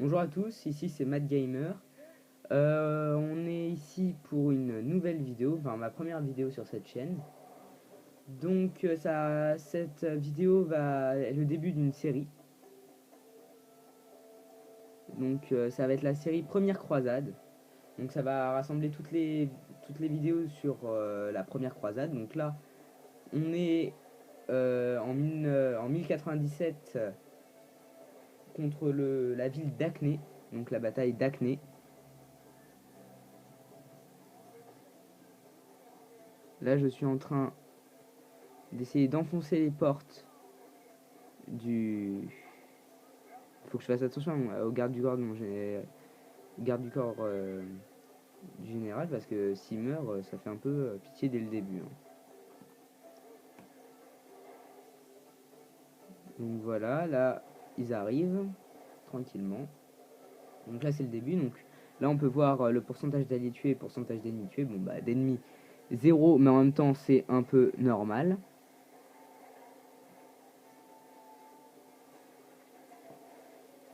Bonjour à tous, ici c'est Matt Gamer. On est ici pour une nouvelle vidéo, enfin ma première vidéo sur cette chaîne. Donc cette vidéo est le début d'une série. Donc ça va être la série Première Croisade. Donc ça va rassembler toutes les vidéos sur la Première Croisade. Donc là, on est en 1097 contre la ville d'Acné, donc la bataille d'Acné. Là, je suis en train d'essayer d'enfoncer les portes du. Il faut que je fasse attention au garde du corps de garde du corps du général parce que s'il meurt, ça fait un peu pitié dès le début, hein. Donc voilà, là ils arrivent tranquillement. Donc là c'est le début. Donc là on peut voir le pourcentage d'alliés tués et pourcentage d'ennemis tués. Bon bah d'ennemis zéro, mais en même temps c'est un peu normal.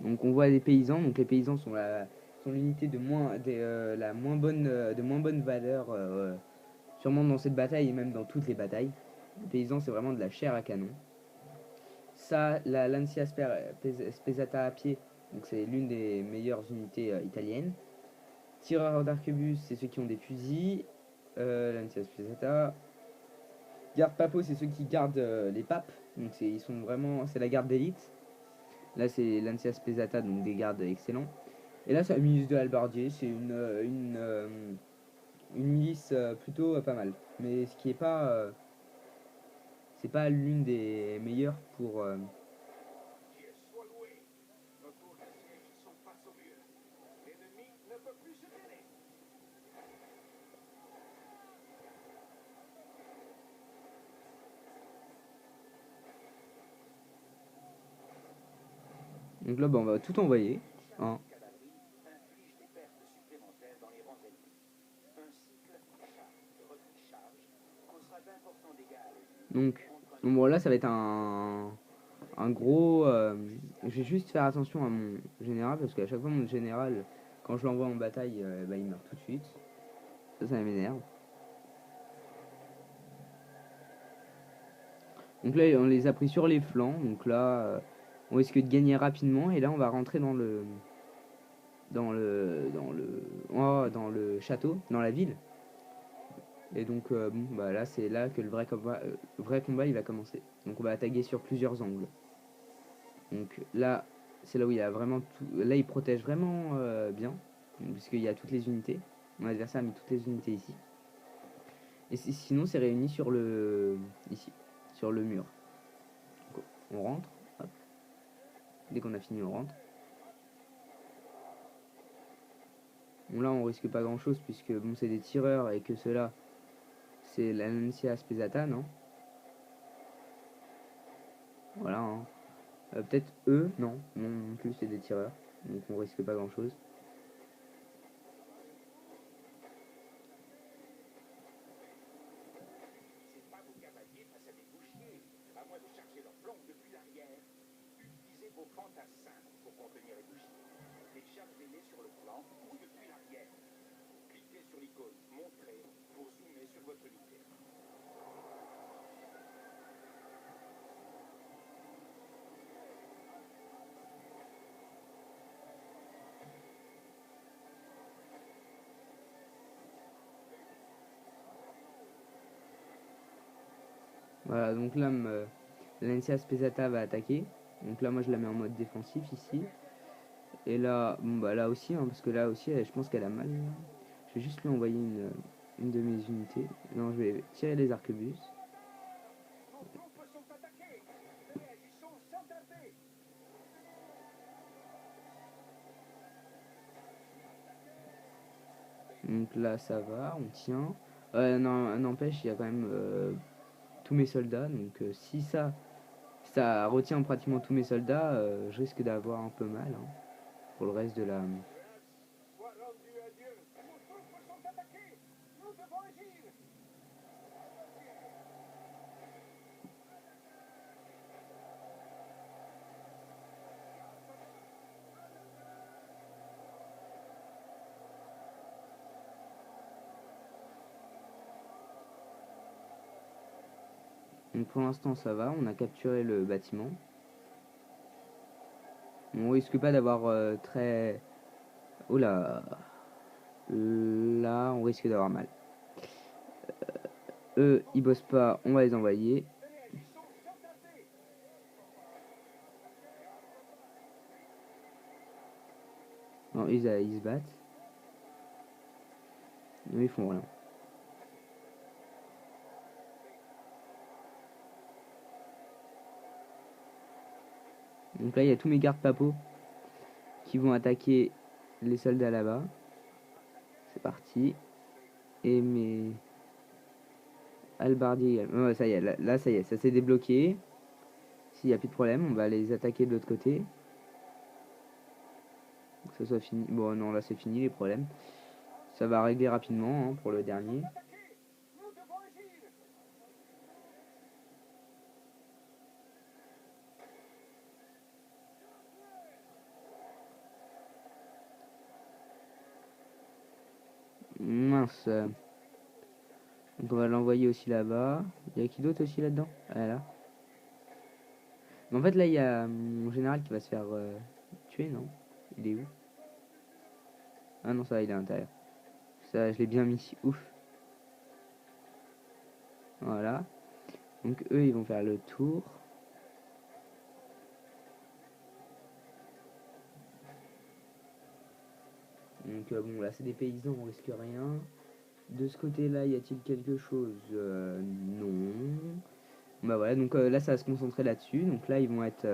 Donc on voit des paysans. Donc les paysans sont l'unité de moins bonne valeur, sûrement dans cette bataille et même dans toutes les batailles. Les paysans c'est vraiment de la chair à canon. Ça, la Lancia Spesata à pied, donc c'est l'une des meilleures unités italiennes. Tireurs d'arquebus, c'est ceux qui ont des fusils. Lancia Spesata. Garde Papo, c'est ceux qui gardent les papes. Donc c'est la garde d'élite. Là, c'est Lancia Spesata, donc des gardes excellents. Et là, c'est la milice de Halbardier. C'est une milice plutôt pas mal. Mais ce qui est pas, c'est pas l'une des meilleures pour. Donc là, bah, on va tout envoyer, hein. Donc bon, là, ça va être un gros. Je vais juste faire attention à mon général parce qu'à chaque fois, mon général, quand je l'envoie en bataille, bah, il meurt tout de suite. Ça m'énerve. Donc là, on les a pris sur les flancs. Donc là, on risque de gagner rapidement. Et là, on va rentrer dans le château, dans la ville. Et donc, bon, bah là, c'est là que le vrai combat il va commencer. Donc, on va attaquer sur plusieurs angles. Donc là, c'est là où il y a vraiment tout. Là, il protège vraiment bien, puisqu'il y a toutes les unités. Mon adversaire a mis toutes les unités ici. Et sinon, c'est réuni ici, sur le mur. Donc, on rentre. Hop. Dès qu'on a fini, on rentre. Bon, là, on risque pas grand chose, puisque bon, c'est des tireurs et que ceux-là, c'est la Lancia Spesata, non? Voilà, hein. Peut-être eux, non, non plus, c'est des tireurs. Donc, on risque pas grand chose. Voilà, donc là, Lancia Spesata va attaquer. Donc là, moi, je la mets en mode défensif ici. Et là, bon, bah là aussi, hein, parce que là aussi, je pense qu'elle a mal. Je vais juste lui envoyer une de mes unités. Non, je vais tirer les arquebuses. Donc là, ça va, on tient. Non, n'empêche, il y a quand même tous mes soldats. Donc si ça retient pratiquement tous mes soldats, je risque d'avoir un peu mal, hein, pour le reste de la. Donc pour l'instant ça va, on a capturé le bâtiment. On risque pas d'avoir très... Oh là. Là on risque d'avoir mal. Eux ils bossent pas, on va les envoyer. Non, ils se battent. Eux ils font rien. Donc là il y a tous mes gardes papaux qui vont attaquer les soldats là-bas. C'est parti. Et mes halbardiers également. Ouais, ça y est, là ça y est, ça s'est débloqué. S'il n'y a plus de problème, on va les attaquer de l'autre côté. Que ça soit fini. Bon non, là c'est fini les problèmes. Ça va régler rapidement hein, pour le dernier. Mince. Donc on va l'envoyer aussi là-bas. Il y a qui d'autre aussi là-dedans? Ah là. Mais en fait là il y a mon général qui va se faire tuer, non? Il est où? Ah non, ça il est à l'intérieur. Ça je l'ai bien mis. Ouf. Voilà. Donc eux ils vont faire le tour. Donc bon là c'est des paysans, on risque rien. De ce côté-là, y a-t-il quelque chose? Non. Bah voilà, donc là ça va se concentrer là-dessus. Donc là ils vont être...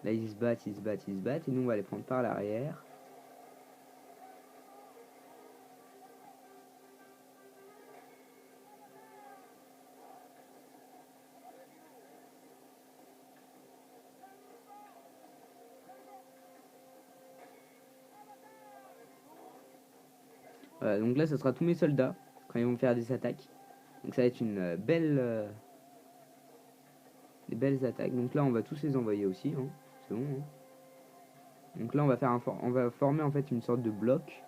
là ils se battent, ils se battent, ils se battent. Et nous on va les prendre par l'arrière. Voilà, donc là ça sera tous mes soldats quand ils vont faire des attaques. Donc ça va être une des belles attaques. Donc là on va tous les envoyer aussi. Hein. C'est bon. Hein. Donc là on va former en fait une sorte de bloc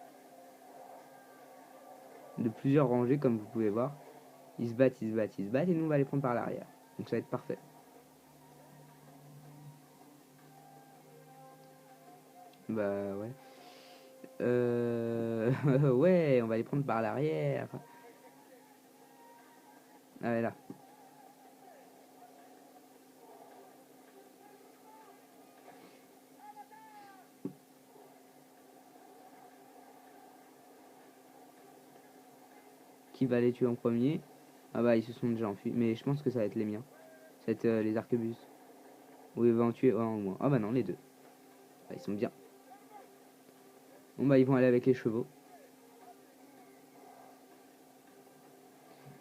de plusieurs rangées comme vous pouvez voir. Ils se battent, ils se battent, ils se battent et nous on va les prendre par l'arrière. Donc ça va être parfait. Bah ouais. Ouais, on va les prendre par l'arrière. Ah ouais, là. Qui va les tuer en premier? Ah bah ils se sont déjà enfuis. Mais je pense que ça va être les miens. Ça va être les arquebuses. Ou ils vont en tuer un au moins. Ah bah non, les deux. Bah, ils sont bien. Bon bah ils vont aller avec les chevaux.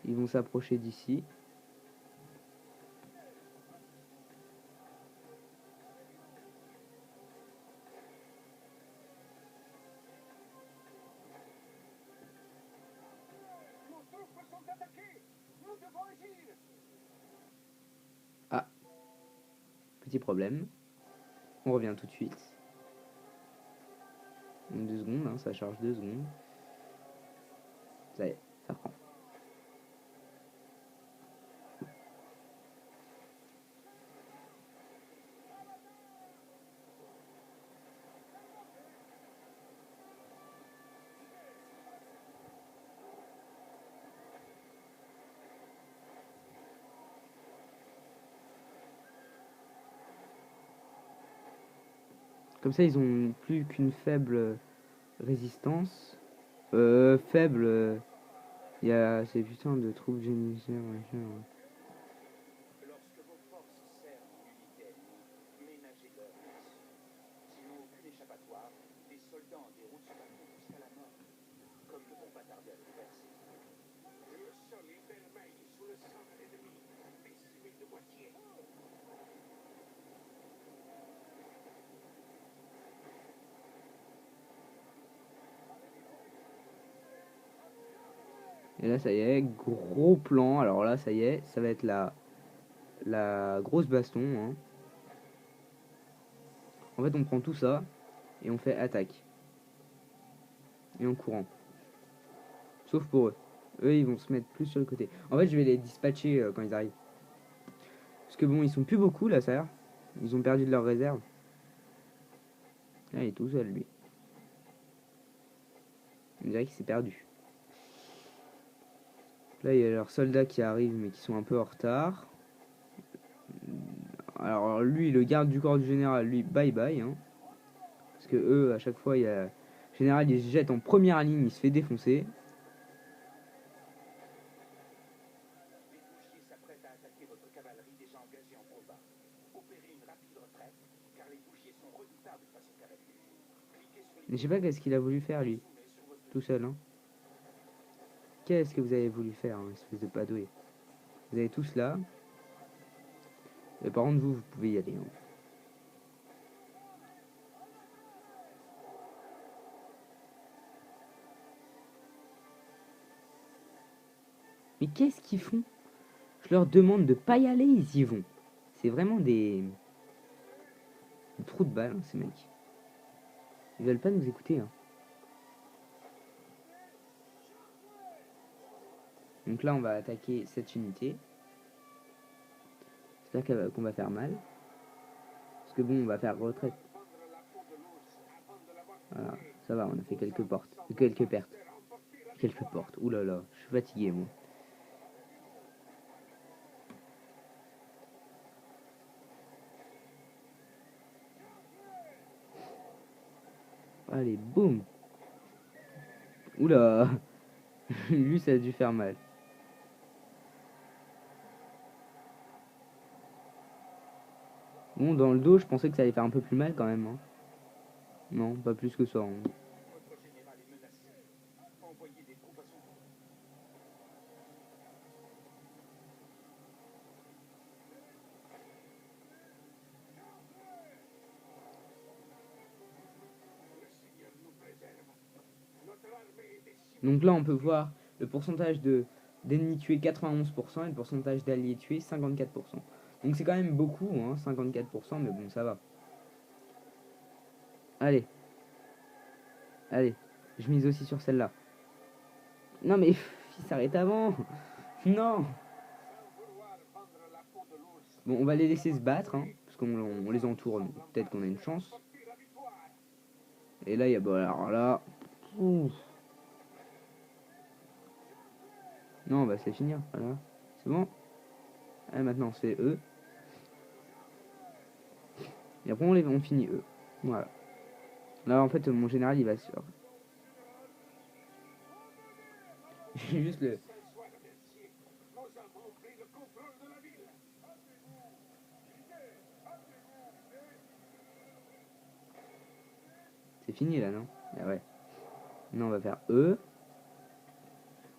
Ils vont s'approcher d'ici. Ah, petit problème. On revient tout de suite. 2 secondes, hein, ça charge 2 secondes. Ça y est, ça reprend. Comme ça, ils ont plus qu'une faible résistance. Faible. Il y a ces putains de troupes génissaires, machin. Ouais. Et là, ça y est, gros plan. Alors là, ça y est, ça va être la grosse baston. Hein. En fait, on prend tout ça et on fait attaque. Et en courant. Sauf pour eux. Eux, ils vont se mettre plus sur le côté. En fait, je vais les dispatcher quand ils arrivent. Parce que bon, ils sont plus beaucoup là, ça a l'air. Ils ont perdu de leur réserve. Ah, il est tout seul, lui. On dirait qu'il s'est perdu. Là, il y a leurs soldats qui arrivent, mais qui sont un peu en retard. Alors, lui, le garde du corps du général, lui, bye bye. Hein. Parce que eux, à chaque fois, il y a... Le général, il se jette en première ligne, il se fait défoncer. Mais je sais pas qu'est-ce qu'il a voulu faire, lui. Tout seul, hein. Qu'est-ce que vous avez voulu faire, hein, espèce de padoué. Vous avez tous là. Et par contre, vous pouvez y aller. Hein. Mais qu'est-ce qu'ils font? Je leur demande de pas y aller, ils y vont. C'est vraiment des trous de balle, hein, ces mecs. Ils veulent pas nous écouter. Hein. Donc là, on va attaquer cette unité. J'espère qu'on va faire mal. Parce que bon, on va faire retraite. Voilà, ça va, on a fait quelques portes. Quelques pertes. Quelques portes. Ouh là là, je suis fatigué, moi. Allez, boum. Oula. Lui, ça a dû faire mal. Bon, dans le dos, je pensais que ça allait faire un peu plus mal quand même. Hein. Non, pas plus que ça. Hein. Donc là, on peut voir le pourcentage d'ennemis tués 91% et le pourcentage d'alliés tués 54%. Donc c'est quand même beaucoup, hein, 54%, mais bon, ça va. Allez. Allez. Je mise aussi sur celle-là. Non mais, il s'arrête avant. Non. Bon, on va les laisser se battre, hein, parce qu'on les entoure, peut-être qu'on a une chance. Et là, il y a... Bon, alors là... Ouf. Non, bah c'est finir, voilà. C'est bon. Allez, maintenant, c'est eux. Et après, on finit eux. Voilà. Là, en fait, mon général, il va sur... J'ai juste le... C'est fini, là, non? Ah ouais. Non, on va faire eux.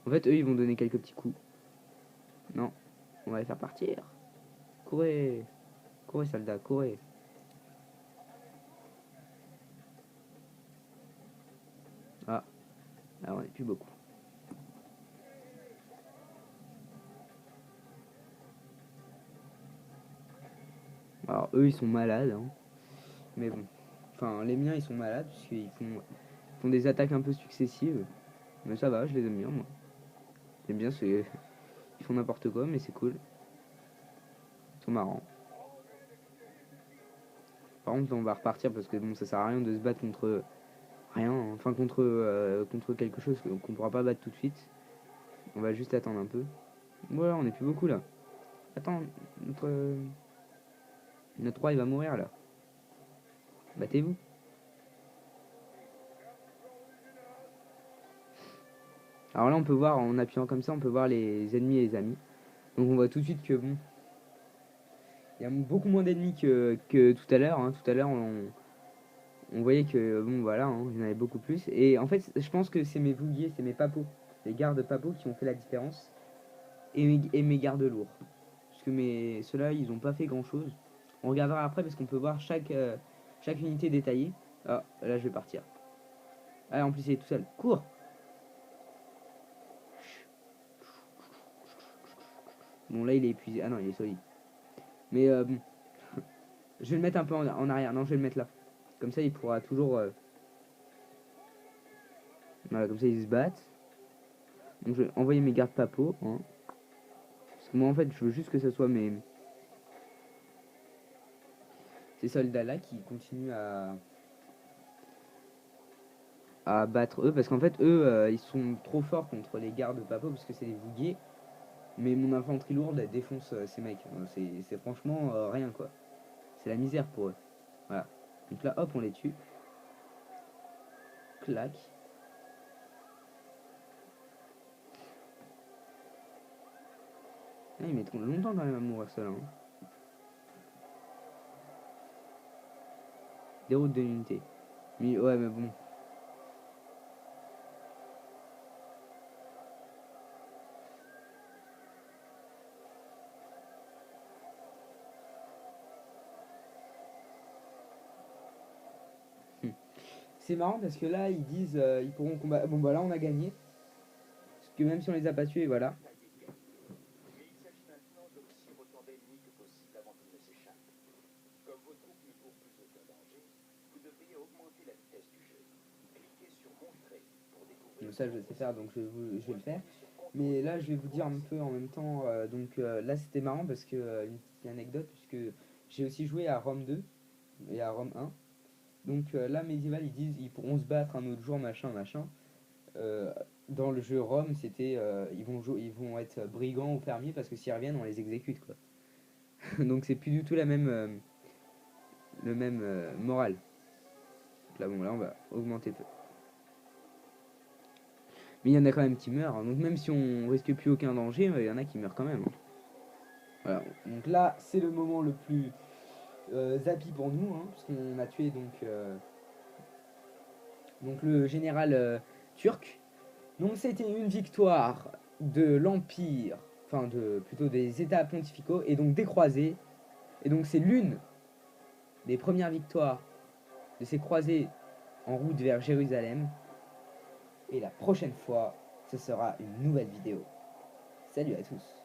En fait, eux, ils vont donner quelques petits coups. Non. On va les faire partir. Courez. Courez, soldats, courez. Ah. Là, on est plus beaucoup. Alors, eux, ils sont malades, hein. Mais bon. Enfin, les miens, ils sont malades, puisqu'ils font des attaques un peu successives. Mais ça va, je les aime bien, moi. J'aime bien, c'est... Ils font n'importe quoi, mais c'est cool. Ils sont marrants. Par contre, on va repartir, parce que bon, ça sert à rien de se battre contre... Rien, hein. Enfin, contre quelque chose qu'on pourra pas battre tout de suite. On va juste attendre un peu. Voilà, on est plus beaucoup, là. Attends, notre roi, il va mourir, là. Battez-vous. Alors là, on peut voir, en appuyant comme ça, on peut voir les ennemis et les amis. Donc on voit tout de suite que bon, il y a beaucoup moins d'ennemis que tout à l'heure. Hein. Tout à l'heure, on voyait que bon, voilà, hein, il y en avait beaucoup plus. Et en fait, je pense que c'est mes vouliers, c'est mes papos, les gardes papos qui ont fait la différence. Et mes gardes lourds. Parce que ceux-là, ils ont pas fait grand-chose. On regardera après parce qu'on peut voir chaque unité détaillée. Ah, là, je vais partir. Ah, en plus, il est tout seul. Cours! Bon, là, il est épuisé. Ah non, il est solide. Mais bon, je vais le mettre un peu en arrière. Non, je vais le mettre là. Comme ça, il pourra toujours... Voilà, comme ça, ils se battent. Donc je vais envoyer mes gardes papaux. Hein. Parce que moi en fait je veux juste que ce soit ces soldats là qui continuent à battre eux. Parce qu'en fait eux ils sont trop forts contre les gardes papaux parce que c'est des Vouguiers. Mais mon infanterie lourde elle défonce ces mecs. C'est franchement rien quoi. C'est la misère pour eux. Voilà. Donc là hop on les tue. Clac. Ah, ils mettront longtemps quand même à mourir ceux-là. Hein. Déroute de l'unité. Mais ouais mais bon. C'est marrant parce que là ils disent ils pourront combattre. Bon bah là on a gagné. Parce que même si on les a pas tués, voilà. Mais il s'agit maintenant d'obtenir autant d'ennemis que possible avant qu'ils ne s'échappent. Comme vos troupes ne courent plus aucun danger, vous devriez augmenter la vitesse du jeu. Cliquez sur Montrer pour découvrir. Donc ça je sais faire donc je vais le faire. Mais là je vais vous dire un peu en même temps. Là c'était marrant parce que une petite anecdote puisque j'ai aussi joué à Rome 2 et à Rome 1. Donc là médiéval ils disent ils pourront se battre un autre jour machin machin. Euh, dans le jeu Rome c'était ils vont être brigands ou fermiers parce que s'ils reviennent on les exécute quoi. Donc c'est plus du tout la même le même moral. Donc là bon là on va augmenter peu. Mais il y en a quand même qui meurent. Hein. Donc même si on risque plus aucun danger, il y en a qui meurent quand même. Hein. Voilà. Donc là, c'est le moment le plus zappy pour nous, hein, parce qu'on a tué donc le général turc. Donc c'était une victoire de l'Empire, enfin plutôt des États pontificaux, et donc des croisés. Et donc c'est l'une des premières victoires de ces croisés en route vers Jérusalem. Et la prochaine fois, ce sera une nouvelle vidéo. Salut à tous.